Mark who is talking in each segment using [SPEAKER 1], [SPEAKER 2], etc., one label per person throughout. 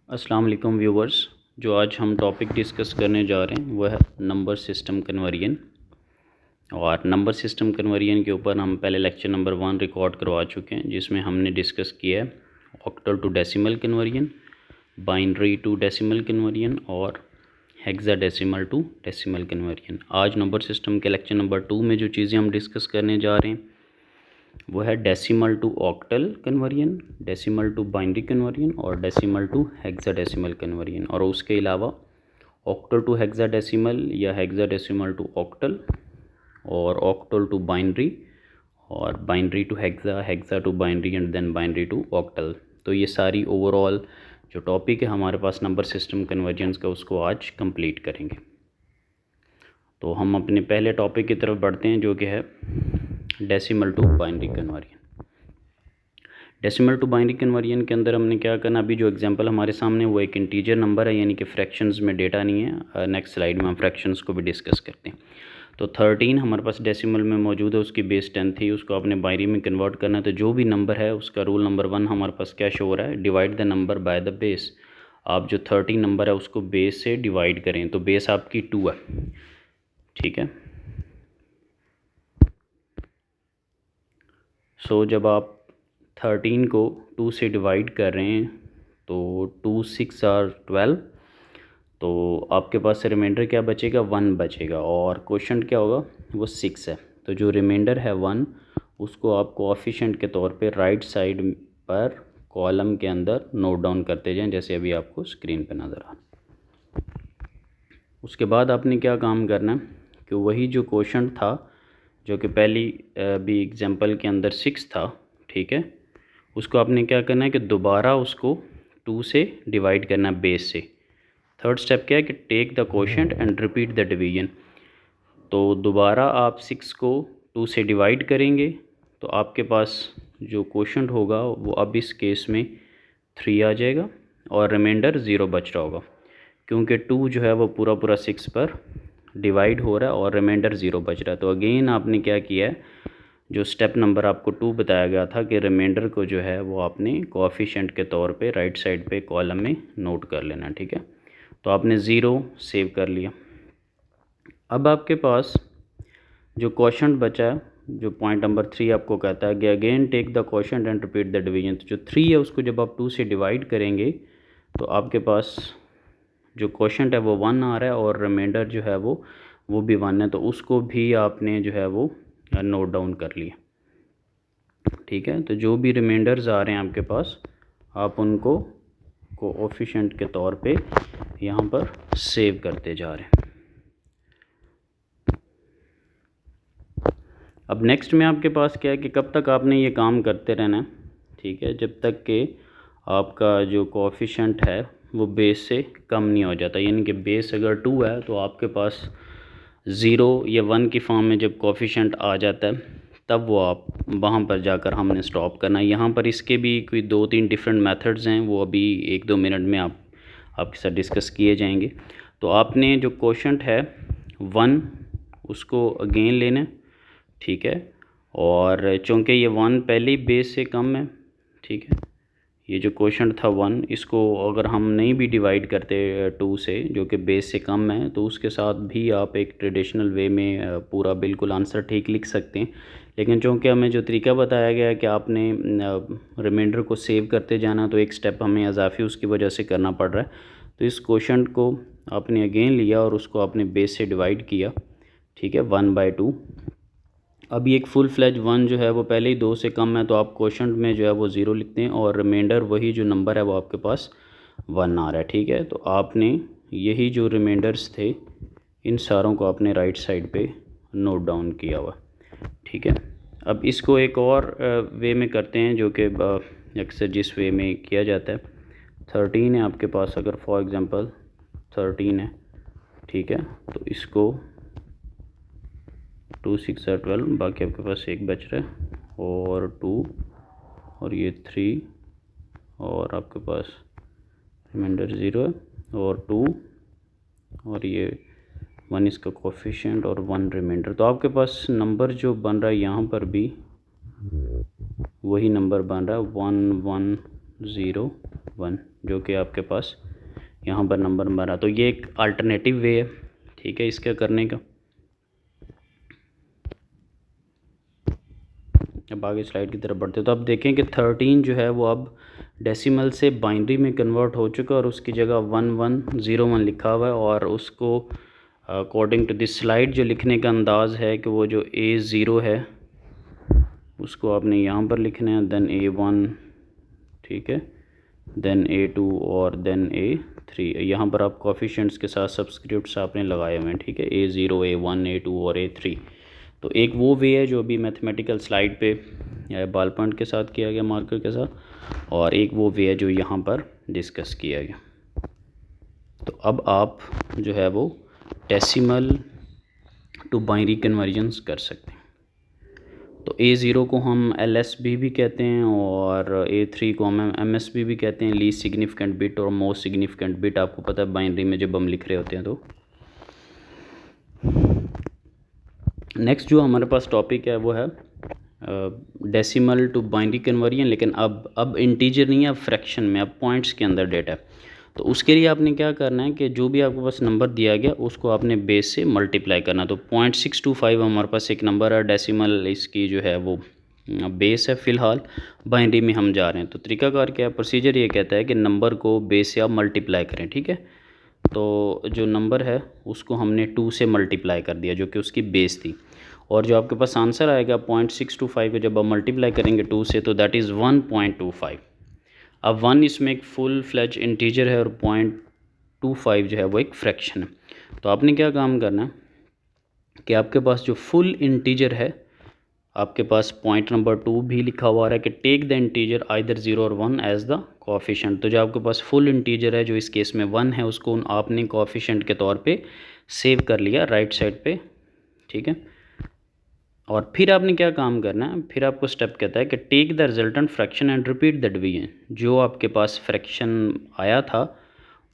[SPEAKER 1] अस्सलाम वालेकुम व्यूवर्स। जो आज हम टॉपिक डिस्कस करने जा रहे हैं वह है नंबर सिस्टम कन्वर्जन। और नंबर सिस्टम कन्वर्जन के ऊपर हम पहले लेक्चर नंबर 1 रिकॉर्ड करवा चुके हैं, जिसमें हमने डिस्कस किया है octal to decimal conversion, binary to decimal conversion और हेक्साडेसिमल टू डेसिमल कन्वर्जन। आज नंबर सिस्टम के लेक्चर नंबर 2 में जो चीज़ें हम डिस्कस करने जा रहे हैं वो है decimal to octal conversion, decimal to binary conversion और डेसिमल टू हेक्साडेसिमल कन्वर्जन। और उसके अलावा ऑक्टल टू हेक्साडेसिमल या हेक्साडेसिमल टू ऑक्टल और ऑक्टल टू बाइनरी और binary to hexa, hexa to binary and then binary to octal. तो ये सारी ओवरऑल जो टॉपिक है हमारे पास नंबर सिस्टम कन्वर्जन्स का, उसको आज कंप्लीट करेंगे। तो हम अपने पहले टॉपिक की तरफ बढ़ते हैं, जो कि है decimal to binary conversion. Decimal to binary conversion के अंदर हमने क्या करना, अभी जो एग्जांपल हमारे सामने वो एक इंटीजर नंबर है, यानी कि फ्रैक्शंस में डेटा नहीं है। नेक्स्ट स्लाइड में हम फ्रैक्शंस को भी डिस्कस करते हैं। तो 13 हमारे पास डेसिमल में मौजूद है, उसकी बेस 10 थी, उसको आपने बाइनरी में कन्वर्ट करना है। तो जो भी नंबर है उसका रूल नंबर 1 हमारे पास क्या शो हो रहा है, divide the number by the base. आप जो 13 नंबर है उसको बेस से डिवाइड करें, तो बेस आपकी 2 है, ठीक है। सो जब आप 13 को 2 से डिवाइड कर रहे हैं तो 2 6 आर 12, तो आपके पास रिमाइंडर क्या बचेगा, 1 बचेगा। और क्वोशंट क्या होगा, वो 6 है। तो जो रिमाइंडर है 1, उसको आप कोएफिशिएंट के तौर पे राइट साइड पर कॉलम के अंदर नोट डाउन करते जाएं, जैसे अभी आपको स्क्रीन पे नज़र आ रहा है। उसके बाद आपने क्या काम करना है कि वही जो क्वोशंट था, जो कि पहली भी एग्जांपल के अंदर 6 था, ठीक है, उसको आपने क्या करना है कि दोबारा उसको 2 से डिवाइड करना है बेस से। थर्ड स्टेप क्या है कि take the quotient and repeat the division. तो दोबारा आप 6 को 2 से डिवाइड करेंगे तो आपके पास जो क्वोशंट होगा वो अब इस केस में 3 आ जाएगा और रिमाइंडर 0 बच रहा होगा, क्योंकि 2 जो है वो पूरा पूरा 6 पर डिवाइड हो रहा है और रिमाइंडर 0 बच रहा है। तो अगेन आपने क्या किया है, जो स्टेप नंबर आपको 2 बताया गया था कि रिमाइंडर को जो है वो आपने कोएफिशिएंट के तौर पे राइट साइड पे कॉलम में नोट कर लेना, ठीक है। तो आपने 0 सेव कर लिया। अब आपके पास जो क्वोशंट बचा है, जो पॉइंट नंबर 3 आपको कहता है कि again take the quotient and repeat the division. तो जो 3 है उसको जब आप 2 से डिवाइड करेंगे तो आपके पास जो क्वोशंट है वो 1 आ रहा है और रिमाइंडर जो है वो भी 1 है। तो उसको भी आपने जो है वो नोट डाउन कर लिया, ठीक है। तो जो भी रिमाइंडर्स आ रहे हैं आपके पास, आप उनको कोएफिशिएंट के तौर पे यहाँ पर सेव करते जा रहे हैं। अब नेक्स्ट में आपके पास क्या है कि कब तक आपने ये काम करते रहना है, ठीक है, जब तक कि आपका जो कोएफिशिएंट है वो बेस से कम नहीं हो जाता। यानी कि बेस अगर 2 है तो आपके पास 0 या 1 की फॉर्म में जब कोएफिशिएंट आ जाता है तब वो आप वहाँ पर जाकर हमने स्टॉप करना है। यहाँ पर इसके भी कोई 2-3 डिफरेंट मेथड्स हैं, वो अभी 1-2 मिनट में आपके साथ डिस्कस किए जाएंगे। तो आपने जो क्वोशंट है 1 उसको अगेन लेना है, ठीक है। और चूँकि ये 1 पहले ही बेस से कम है, ठीक है, ये जो क्वोशंट था 1, इसको अगर हम नहीं भी डिवाइड करते 2 से, जो कि बेस से कम है, तो उसके साथ भी आप एक ट्रेडिशनल वे में पूरा बिल्कुल आंसर ठीक लिख सकते हैं। लेकिन चूँकि हमें जो तरीका बताया गया है कि आपने रिमाइंडर को सेव करते जाना, तो एक स्टेप हमें इजाफी उसकी वजह से करना पड़ रहा है। तो इस क्वोशंट को आपने अगेन लिया और उसको आपने बेस से डिवाइड किया, ठीक है, 1/2। अभी एक फुल फ्लैज 1 जो है वो पहले ही 2 से कम है, तो आप क्वोशंट में जो है वो 0 लिखते हैं और रिमाइंडर वही जो नंबर है वो आपके पास 1 आ रहा है, ठीक है। तो आपने यही जो रिमाइंडर्स थे इन सारों को आपने राइट साइड पे नोट डाउन किया हुआ, ठीक है। अब इसको एक और वे में करते हैं, जो कि अक्सर जिस वे में किया जाता है। 13 है आपके पास, अगर फॉर एग्ज़ाम्पल 13 है, ठीक है, तो इसको 2 6 आर 12, बाकी आपके पास 1 बच रहा है और 2 और ये 3 और आपके पास रिमाइंडर 0 है और 2 और ये 1 इसका कोएफिशिएंट और 1 रिमाइंडर। तो आपके पास नंबर जो बन रहा है यहाँ पर भी वही नंबर बन रहा है 1 1 0 1, जो कि आपके पास यहाँ पर नंबर बना। तो ये एक अल्टरनेटिव वे है, ठीक है, इसका करने का। अब आगे स्लाइड की तरफ बढ़ते तो अब देखें कि 13 जो है वो अब डेसिमल से बाइनरी में कन्वर्ट हो चुका है और उसकी जगह 1101 लिखा हुआ है। और उसको अकॉर्डिंग टू दिस स्लाइड जो लिखने का अंदाज़ है कि वो जो A0 है उसको आपने यहाँ पर लिखना है, देन A1, ठीक है, देन A2 और देन A3। यहाँ पर आप कोफिशिएंट्स के साथ सब्सक्रिप्ट्स आपने लगाए हुए हैं, ठीक है, A0, A1, A2 और A3। तो एक वो वे है जो अभी मैथमेटिकल स्लाइड पे या बॉल पॉइंट के साथ किया गया, मार्कर के साथ, और एक वो वे है जो यहाँ पर डिस्कस किया गया। तो अब आप जो है वो डेसिमल टू बाइनरी कन्वर्जन्स कर सकते हैं। तो A0 को हम LSB भी कहते हैं और A3 को हम MSB भी कहते हैं, लीस्ट सिग्निफिकेंट बिट और मोस्ट सिग्निफिकेंट बिट। आपको पता है बाइनरी में जब हम लिख रहे होते हैं। तो नेक्स्ट जो हमारे पास टॉपिक है वो है डेसिमल टू बाइनरी कन्वर्जन, लेकिन अब इंटीजर नहीं है, अब फ्रैक्शन में, अब पॉइंट्स के अंदर डेटा है। तो उसके लिए आपने क्या करना है कि जो भी आपके पास नंबर दिया गया उसको आपने बेस से मल्टीप्लाई करना। तो 0.625 हमारे पास एक नंबर है, डेसिमल इसकी जो है वो बेस है, फ़िलहाल बाइनरी में हम जा रहे हैं। तो तरीकाकार क्या है, प्रोसीजर ये कहता है कि नंबर को बेस से आप मल्टीप्लाई करें, ठीक है। तो जो नंबर है उसको हमने 2 से मल्टीप्लाई कर दिया जो कि उसकी बेस थी, और जो आपके पास आंसर आएगा 0.625 को जब आप मल्टीप्लाई करेंगे 2 से तो दैट इज़ 1.25। अब 1 इसमें एक फुल फ्लैज इंटीजर है और 0.25 जो है वो एक फ्रैक्शन है। तो आपने क्या काम करना है कि आपके पास जो फुल इंटीजर है, आपके पास पॉइंट नंबर 2 भी लिखा हुआ है कि टेक द इंटीजर आइदर 0 और 1 एज द कोएफिशिएंट। तो जो आपके पास फुल इंटीजर है जो इस केस में 1 है उसको आपने कोएफिशिएंट के तौर पे सेव कर लिया राइट साइड पे, ठीक है। और फिर आपने क्या काम करना है, फिर आपको स्टेप कहता है कि take the resultant fraction and repeat the division. जो आपके पास फ्रैक्शन आया था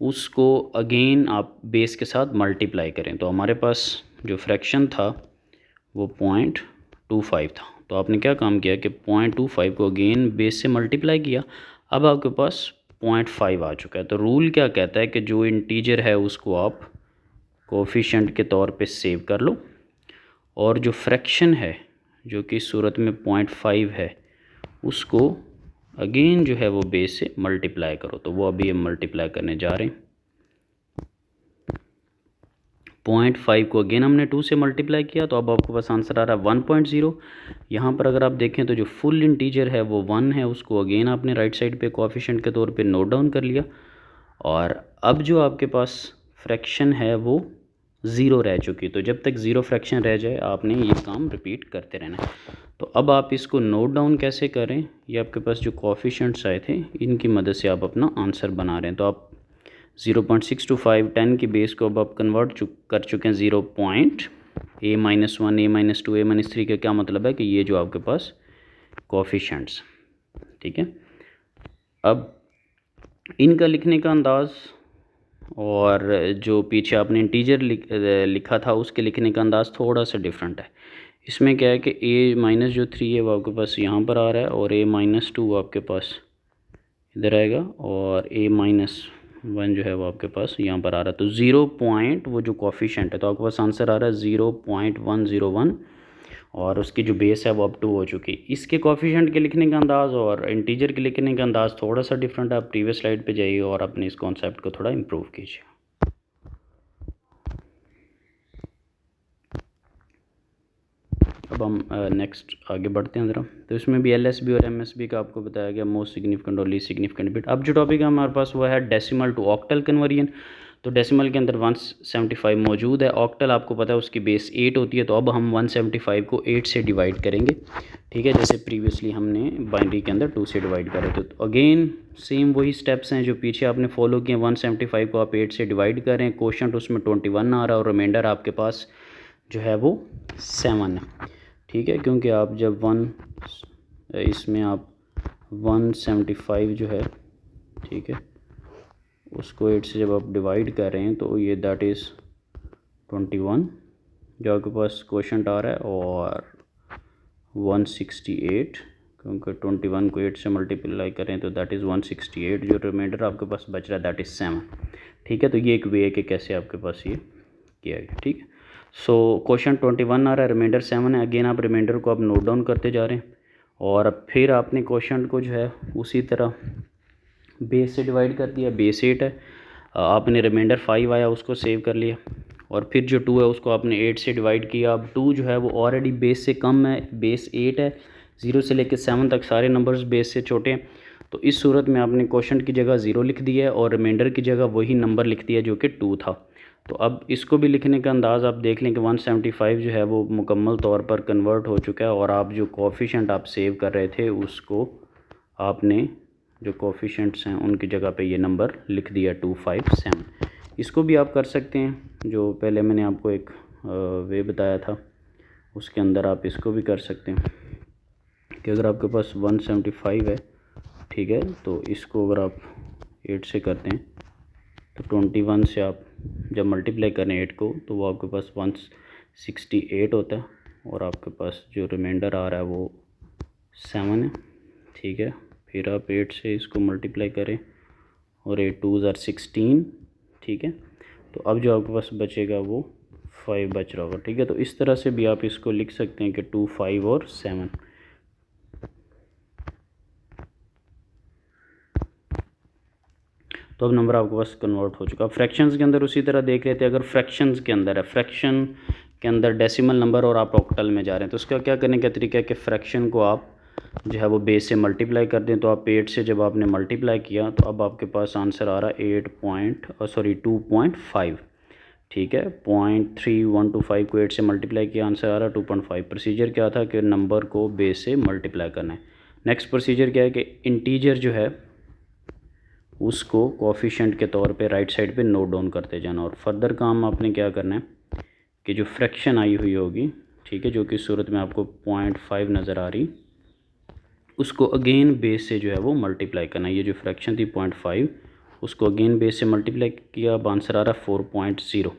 [SPEAKER 1] उसको अगेन आप बेस के साथ मल्टीप्लाई करें। तो हमारे पास जो फ्रैक्शन था वो 0.25 था। तो आपने क्या काम किया कि 0.25 को अगेन बेस से मल्टीप्लाई किया। अब आपके पास 0.5 आ चुका है। तो रूल क्या कहता है कि जो इंटीजर है उसको आप कोएफिशिएंट के तौर पे सेव कर लो, और जो फ्रैक्शन है जो कि इस सूरत में 0.5 है उसको अगेन जो है वो बेस से मल्टीप्लाई करो। तो वो अभी हम मल्टीप्लाई करने जा रहे हैं। 0.5 को अगेन हमने 2 से मल्टीप्लाई किया तो अब आपके पास आंसर आ रहा है 1.0। यहाँ पर अगर आप देखें तो जो फुल इंटीजर है वो 1 है, उसको अगेन आपने राइट साइड पे कोएफिशिएंट के तौर पे नोट डाउन कर लिया। और अब जो आपके पास फ्रैक्शन है वो 0 रह चुकी। तो जब तक 0 फ्रैक्शन रह जाए आपने ये काम रिपीट करते रहना है। तो अब आप इसको नोट डाउन कैसे करें, ये आपके पास जो कोएफिशिएंट्स आए थे इनकी मदद से आप अपना आंसर बना रहे हैं। तो आप 0.625 10 की बेस को अब आप कन्वर्ट कर चुके हैं 0.A-1 A-2 A-3 का क्या मतलब है कि ये जो आपके पास कोएफिशिएंट्स, ठीक है। अब इनका लिखने का अंदाज़ और जो पीछे आपने इंटीजर लिखा था उसके लिखने का अंदाज़ थोड़ा सा डिफरेंट है। इसमें क्या है कि A-3 है वो आपके पास यहाँ पर आ रहा है और A-2 आपके पास इधर आएगा और A-1 जो है वो आपके पास यहाँ पर आ रहा है। तो 0 पॉइंट वो जो कोएफिशिएंट है तो आपके पास आंसर आ रहा है 0.101 और उसकी जो बेस है वो अब 2 हो चुकी। इसके कोएफिशिएंट के लिखने का अंदाज़ और इंटीजर के लिखने का अंदाज़ थोड़ा सा डिफरेंट है। आप प्रीवियस स्लाइड पे जाइए और अपने इस कॉन्सेप्ट को थोड़ा इम्प्रूव कीजिए। अब हम नेक्स्ट आगे बढ़ते हैं ज़रा। तो इसमें भी LSB और MSB का आपको बताया गया, मोस्ट सिग्निफिकेंट और लीस्ट सिग्निफिकेंट बिट। अब जो टॉपिक है हमारे पास वो है डेसिमल टू ऑक्टल कन्वर्जन। तो डेसिमल के अंदर 175 मौजूद है, ऑक्टल आपको पता है उसकी बेस 8 होती है। तो अब हम 175 को 8 से डिवाइड करेंगे, ठीक है, जैसे प्रीवियसली हमने बाइनरी के अंदर 2 से डिवाइड करे थे। तो अगेन सेम वही स्टेप्स हैं जो पीछे आपने फॉलो किए। 175 को आप 8 से डिवाइड करें, क्वोशंट उसमें 21 आ रहा है और रिमाइंडर आपके पास जो है वो 7 है, ठीक है। क्योंकि आप जब इसमें आप 175 जो है, ठीक है, उसको 8 से जब आप डिवाइड कर रहे हैं तो ये दैट इज़ 21 जो आपके पास क्वोशंट आ रहा है और 168 क्योंकि 21 को 8 से मल्टीप्लाई करें तो दैट इज़ 168। जो रिमाइंडर आपके पास बच रहा है दैट इज़ 7। ठीक है, तो ये एक वे है कि कैसे आपके पास ये किया गया। ठीक है, सो क्वेश्चन 21 आ रहा है, रिमाइंडर 7 है। अगेन आप रिमाइंडर को आप नोट डाउन करते जा रहे हैं और फिर आपने क्वेश्चन को जो है उसी तरह बेस से डिवाइड कर दिया। बेस 8 है, आपने रिमाइंडर 5 आया उसको सेव कर लिया और फिर जो 2 है उसको आपने 8 से डिवाइड किया। अब 2 जो है वो ऑलरेडी बेस से कम है, बेस 8 है, 0 से लेकर 7 तक सारे नंबर्स बेस से छोटे हैं। तो इस सूरत में आपने क्वेश्चन की जगह 0 लिख दिया है और रिमाइंडर की जगह वही नंबर लिख दिया जो कि 2 था। तो अब इसको भी लिखने का अंदाज़ आप देख लें कि 175 जो है वो मुकम्मल तौर पर कन्वर्ट हो चुका है और आप जो कोफिशिएंट आप सेव कर रहे थे उसको आपने जो कोफिशिएंट्स हैं उनकी जगह पे ये नंबर लिख दिया 257। इसको भी आप कर सकते हैं, जो पहले मैंने आपको एक वे बताया था उसके अंदर आप इसको भी कर सकते हैं कि अगर आपके पास 175 है, ठीक है, तो इसको अगर आप 8 से करते हैं तो 21 से आप जब मल्टीप्लाई करें 8 को तो वो आपके पास 168 होता है और आपके पास जो रिमाइंडर आ रहा है वो 7 है। ठीक है, फिर आप 8 से इसको मल्टीप्लाई करें और 8 2 ज़ार 16। ठीक है, तो अब जो आपके पास बचेगा वो 5 बच रहा होगा। ठीक है, तो इस तरह से भी आप इसको लिख सकते हैं कि 2 5 और 7। तो अब नंबर आपके पास कन्वर्ट हो चुका। फ्रैक्शंस के अंदर उसी तरह देख रहे थे, अगर फ्रैक्शंस के अंदर है, फ्रैक्शन के अंदर डेसिमल नंबर और आप ऑक्टल में जा रहे हैं तो उसका क्या करने का तरीका है कि फ्रैक्शन को आप जो है वो बेस से मल्टीप्लाई कर दें। तो आप 8 से जब आपने मल्टीप्लाई किया तो अब आपके पास आंसर आ रहा है 2.5। ठीक है, 0.3125 को 8 से मल्टीप्लाई किया, आंसर आ रहा है 2.5। प्रोसीजर क्या था कि नंबर को बेस से मल्टीप्लाई करना है। नेक्स्ट प्रोसीजर क्या है कि इंटीजर जो है उसको कोफिशिएंट के तौर पे राइट साइड पे नोट डाउन करते जाना और फर्दर काम आपने क्या करना है कि जो फ्रैक्शन आई हुई होगी, ठीक है, जो कि सूरत में आपको 0.5 नज़र आ रही, उसको अगेन बेस से जो है वो मल्टीप्लाई करना है। ये जो फ्रैक्शन थी 0.5 उसको अगेन बेस से मल्टीप्लाई किया, अब आंसर आ रहा है 4.0।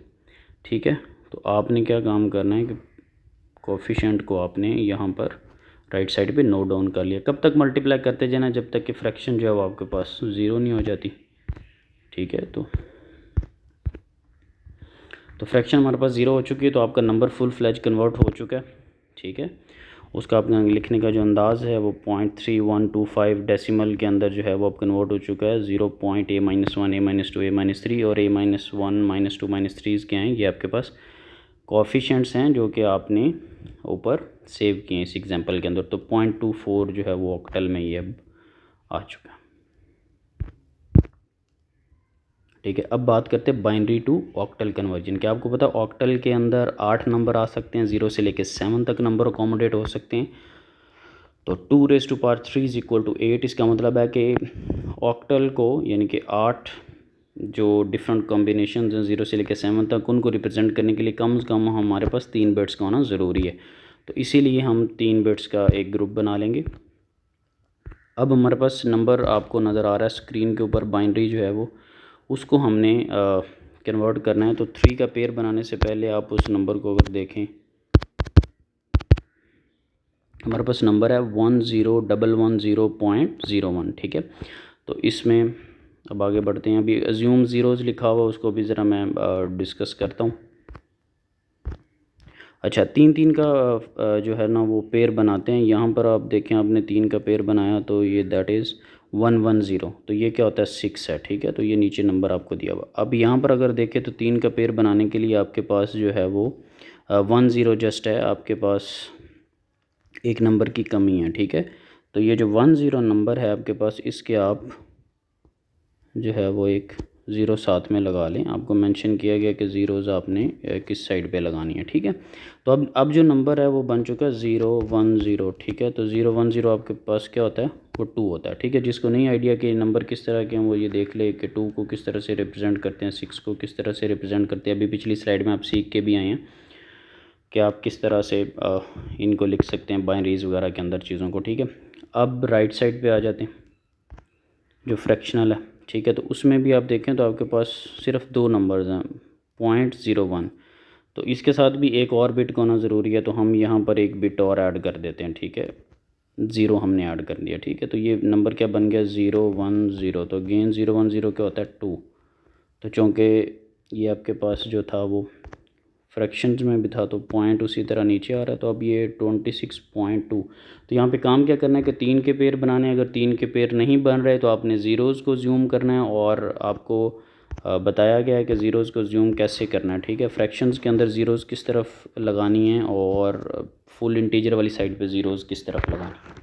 [SPEAKER 1] ठीक है, तो आपने क्या काम करना है कि कोफिशिएंट को आपने यहाँ पर राइट साइड पे नोट डाउन कर लिया। कब तक मल्टीप्लाई करते जाना, जब तक कि फ्रैक्शन जो है वो आपके पास 0 नहीं हो जाती। ठीक है, तो फ्रैक्शन हमारे पास 0 हो चुकी है तो आपका नंबर फुल फ्लैज कन्वर्ट हो चुका है। ठीक है, उसका आपका लिखने का जो अंदाज़ है वो 0.3125 डेसिमल के अंदर जो है वो अब कन्वर्ट हो चुका है। 0.a-1 a-2 a-3 और a-1 -2 -3 के हैं, ये आपके पास कोफिशिएंट्स हैं जो कि आपने ऊपर सेव किए हैं इस एग्जांपल के अंदर। तो 0.24 जो है वो ऑक्टल में ये अब आ चुका है। ठीक है, अब बात करते हैं बाइनरी टू ऑक्टल कन्वर्जन। क्या आपको पता है ऑक्टल के अंदर 8 नंबर आ सकते हैं, 0 से लेकर 7 तक नंबर अकोमोडेट हो सकते हैं। तो 2⁻³ = 8। इसका मतलब है कि ऑक्टल को यानी कि 8 जो डिफरेंट कॉम्बिनेशन हैं 0 से लेकर 7 तक, उनको रिप्रेजेंट करने के लिए कम से कम हमारे पास 3 बिट्स का होना ज़रूरी है। तो इसीलिए हम 3 बिट्स का एक ग्रुप बना लेंगे। अब हमारे पास नंबर आपको नज़र आ रहा है स्क्रीन के ऊपर, बाइनरी जो है वो उसको हमने कन्वर्ट करना है। तो 3 का पेयर बनाने से पहले आप उस नंबर को अगर देखें, हमारे पास नंबर है 101110.01। ठीक है, तो इसमें अब आगे बढ़ते हैं। अभी अज्यूम ज़ीरोज़ लिखा हुआ उसको भी ज़रा मैं डिस्कस करता हूँ। अच्छा, 3 का जो है ना वो पेयर बनाते हैं। यहाँ पर आप देखें आपने 3 का पेयर बनाया तो ये दैट इज़ 110, तो ये क्या होता है 6 है। ठीक है, तो ये नीचे नंबर आपको दिया हुआ। अब यहाँ पर अगर देखें तो 3 का पेयर बनाने के लिए आपके पास जो है वो 10 जस्ट है, आपके पास एक नंबर की कमी है। ठीक है, तो ये जो 10 नंबर है आपके पास, इसके आप जो है वो एक 0 साथ में लगा लें। आपको मेंशन किया गया कि ज़ीरोज़ आपने किस साइड पे लगानी है। ठीक है, तो अब जो नंबर है वो बन चुका है 010। ठीक है, तो 010 आपके पास क्या होता है वो 2 होता है। ठीक है, जिसको नहीं आइडिया कि नंबर किस तरह के हैं वो ये देख ले कि 2 को किस तरह से रिप्रेजेंट करते हैं, 6 को किस तरह से रिप्रेजेंट करते हैं। अभी पिछली स्लाइड में आप सीख के भी आए हैं कि आप किस तरह से इनको लिख सकते हैं बाइनरीज वगैरह के अंदर चीज़ों को। ठीक है, अब राइट साइड पे आ जाते हैं जो फ्रैक्शनल है। ठीक है, तो उसमें भी आप देखें तो आपके पास सिर्फ 2 नंबर्स हैं 0.01, तो इसके साथ भी एक और बिट का होना ज़रूरी है। तो हम यहाँ पर एक बिट और ऐड कर देते हैं। ठीक है, ज़ीरो हमने ऐड कर दिया, ठीक है। तो ये नंबर क्या बन गया 010। तो अगेन 010 क्या होता है 2। तो चूँकि ये आपके पास जो था वो फ्रैक्शंस में भी था तो पॉइंट उसी तरह नीचे आ रहा है, तो अब ये 26.2। तो यहाँ पे काम क्या करना है कि 3 के पेयर बनाने हैं। अगर 3 के पेयर नहीं बन रहे तो आपने ज़ीरोज़ को ज़ूम करना है, और आपको बताया गया है कि ज़ीरोज़ को ज़ूम कैसे करना है, ठीक है। फ्रैक्शंस के अंदर ज़ीरोज़ किस तरफ लगानी है और फुल इंटीजर वाली साइड पे ज़ीरोज़ किस तरफ लगानी है।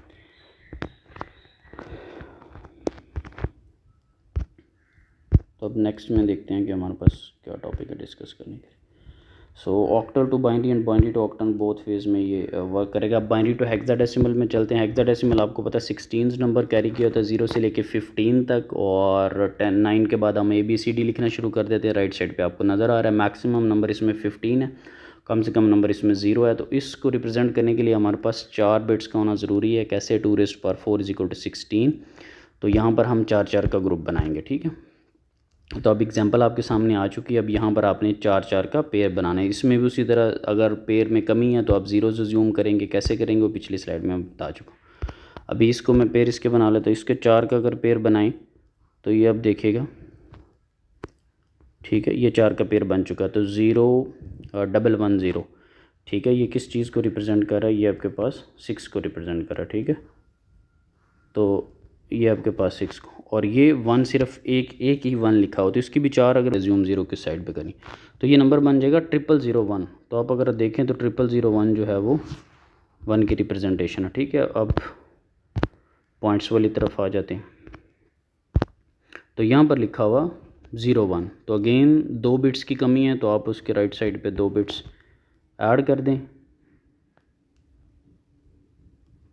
[SPEAKER 1] तो अब नेक्स्ट में देखते हैं कि हमारे पास क्या टॉपिक है डिस्कस करने के लिए। So octal to binary and binary to octal both phase में ये वर्क करेगा। अब बाइनरी टू हेक्साडेसिमल में चलते हैं। हेक्साडेसिमल आपको पता है 16 नंबर कैरी किया होता है 0 से लेके 15 तक, और 9 के बाद हम ABCD लिखना शुरू कर देते हैं। राइट साइड पे आपको नज़र आ रहा है मैक्सिमम नंबर इसमें 15 है, कम से कम नंबर इसमें 0 है। तो इसको रिप्रेजेंट करने के लिए हमारे पास 4 बिट्स का होना ज़रूरी है। कैसे 2⁴ = 16। तो यहाँ पर हम 4 का ग्रुप बनाएंगे, ठीक है। तो अब एग्जांपल आपके सामने आ चुकी है। अब यहाँ पर आपने 4 का पेयर बनाना है। इसमें भी उसी तरह अगर पेयर में कमी है तो आप ज़ीरो से ज़ूम करेंगे। कैसे करेंगे वो पिछली स्लाइड में बता चुका। अभी इसको मैं पेयर इसके बना लेता हूँ। इसके 4 का अगर पेयर बनाएं तो ये अब देखेगा, ठीक है, ये 4 का पेयर बन चुका है। तो 0 1 1 0, ठीक है। ये किस चीज़ को रिप्रेजेंट कर रहा है, ये आपके पास 6 को रिप्रेजेंट कर रहा है, ठीक है। तो ये आपके पास 6 को, और ये 1 सिर्फ एक ही 1 लिखा हो तो इसकी भी 4 अगर ज़ूम 0 की साइड पे करें तो ये नंबर बन जाएगा 0001। तो आप अगर देखें तो 0001 जो है वो 1 की रिप्रेजेंटेशन है, ठीक है। अब पॉइंट्स वाली तरफ आ जाते हैं। तो यहाँ पर लिखा हुआ 01, तो अगेन 2 बिट्स की कमी है, तो आप उसके राइट साइड पे 2 बिट्स ऐड कर दें,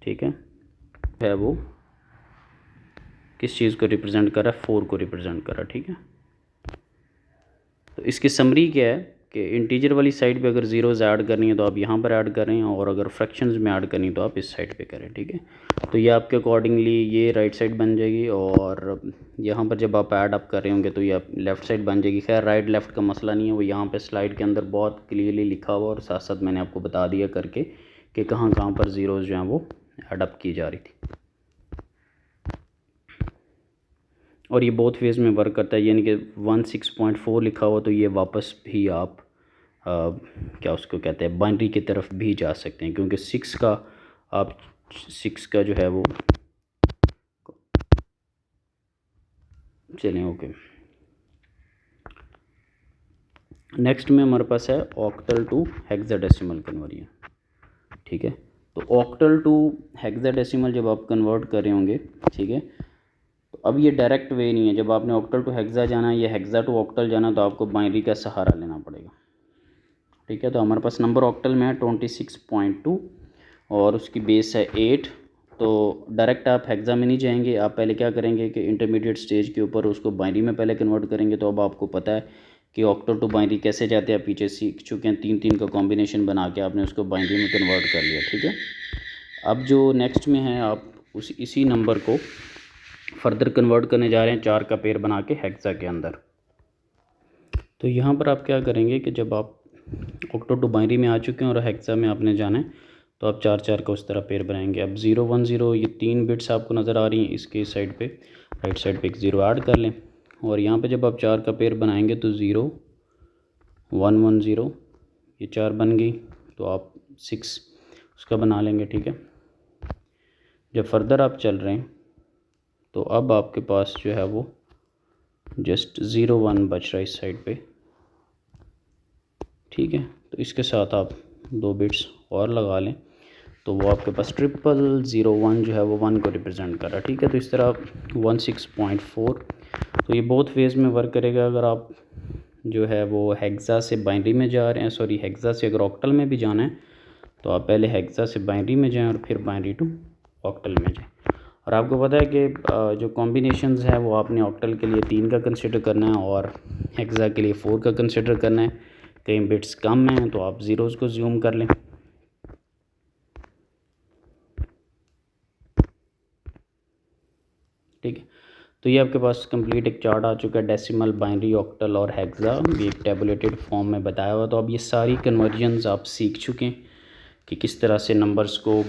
[SPEAKER 1] ठीक है वो किस चीज़ को रिप्रेजेंट कर रहा है, 4 को रिप्रेजेंट कर रहा है, ठीक है। तो इसकी समरी क्या है कि इंटीजर वाली साइड पे अगर ज़ीरोज़ ऐड करनी है तो आप यहाँ पर ऐड करें, और अगर फ्रैक्शंस में ऐड करनी है तो आप इस साइड पे करें, ठीक है। तो ये आपके अकॉर्डिंगली ये राइट साइड बन जाएगी, और यहाँ पर जब आप ऐड अप कर रहे होंगे तो ये आप लेफ़्ट साइड बन जाएगी। खैर राइट लेफ़्ट का मसला नहीं है, वो यहाँ पर स्लाइड के अंदर बहुत क्लियरली लिखा हुआ, और साथ साथ मैंने आपको बता दिया करके कि कहाँ कहाँ पर ज़ीरोज़ जो हैं वो ऐड अप की जा रही थी। और ये बोथ फेज़ में वर्क करता है, यानी कि 16.4 लिखा हुआ तो ये वापस भी आप क्या उसको कहते हैं बाइनरी की तरफ भी जा सकते हैं, क्योंकि 6 का आप 6 का जो है वो चलें ओके। नेक्स्ट में हमारे पास है ऑक्टल टू हेक्साडेसिमल कन्वर्जन, ठीक है। तो ऑक्टल टू हेक्साडेसिमल जब आप कन्वर्ट कर रहे होंगे, ठीक है, तो अब ये डायरेक्ट वे नहीं है। जब आपने ऑक्टल टू हेक्सा जाना है या हेक्सा टू ऑक्टल जाना तो आपको बाइनरी का सहारा लेना पड़ेगा, ठीक है। तो हमारे पास नंबर ऑक्टल में है 26.2 और उसकी बेस है 8। तो डायरेक्ट आप हेक्सा में नहीं जाएंगे, आप पहले क्या करेंगे कि इंटरमीडिएट स्टेज के ऊपर उसको बाइनरी में पहले कन्वर्ट करेंगे। तो अब आपको पता है कि ऑक्टल टू बाइनरी कैसे जाते हैं, पीछे सीख चुके हैं। 3 का कॉम्बिनेशन बना के आपने उसको बाइनरी में कन्वर्ट कर लिया, ठीक है। अब जो नेक्स्ट में है आप इसी नंबर को फर्दर कन्वर्ट करने जा रहे हैं 4 का पेयर बना के हेक्सा के अंदर। तो यहाँ पर आप क्या करेंगे कि जब आप ऑक्टल टू बाइनरी में आ चुके हैं और हेक्सा में आपने जाना है तो आप 4 का उस तरह पेयर बनाएंगे। अब 010 ये 3 बिट्स आपको नज़र आ रही हैं, इसके साइड पे राइट साइड पे एक 0 ऐड कर लें, और यहाँ पे जब आप 4 का पेयर बनाएंगे तो 0 1 1 0 ये 4 बन गई, तो आप 6 उसका बना लेंगे, ठीक है। जब फर्दर आप चल रहे हैं तो अब आपके पास जो है वो जस्ट 0 1 बच रहा है इस साइड पे, ठीक है। तो इसके साथ आप 2 बिट्स और लगा लें तो वो आपके पास 0001 जो है वो 1 को रिप्रेजेंट कर रहा है, ठीक है। तो इस तरह 16.4 तो ये बहुत फेज़ में वर्क करेगा। अगर आप जो है वो हेक्सा से बाइनरी में जा रहे हैं, सॉरी हेक्सा से अगर ऑक्टल में भी जाना है तो आप पहले हेक्सा से बाइनरी में जाएं और फिर बाइनरी टू ऑक्टल में जाएं। और आपको पता है कि जो कॉम्बिनेशंस है वो आपने ऑक्टल के लिए 3 का कंसिडर करना है और हेक्सा के लिए 4 का कंसिडर करना है। कई बिट्स कम हैं तो आप ज़ीरोज़ को ज़ूम कर लें, ठीक है। तो ये आपके पास कंप्लीट एक चार्ट आ चुका है डेसिमल, बाइनरी, ऑक्टल और हेक्सा, भी एक टेबुलेटेड फॉर्म में बताया हुआ। तो अब ये सारी कन्वर्जन्स आप सीख चुके हैं कि किस तरह से नंबर्स को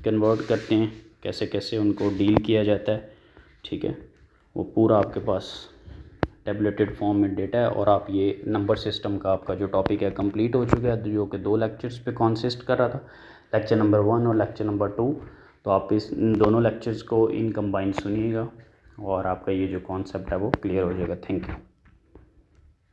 [SPEAKER 1] कन्वर्ट करते हैं, कैसे कैसे उनको डील किया जाता है, ठीक है। वो पूरा आपके पास टेबलेटेड फॉर्म में डेटा है। और आप ये नंबर सिस्टम का आपका जो टॉपिक है कंप्लीट हो चुका है, जो कि 2 लेक्चर्स पे कॉन्सिस्ट कर रहा था, लेक्चर नंबर 1 और लेक्चर नंबर 2। तो आप इन दोनों लेक्चर्स को इन कंबाइन सुनिएगा और आपका ये जो कॉन्सेप्ट है वो क्लियर हो जाएगा। Thank you.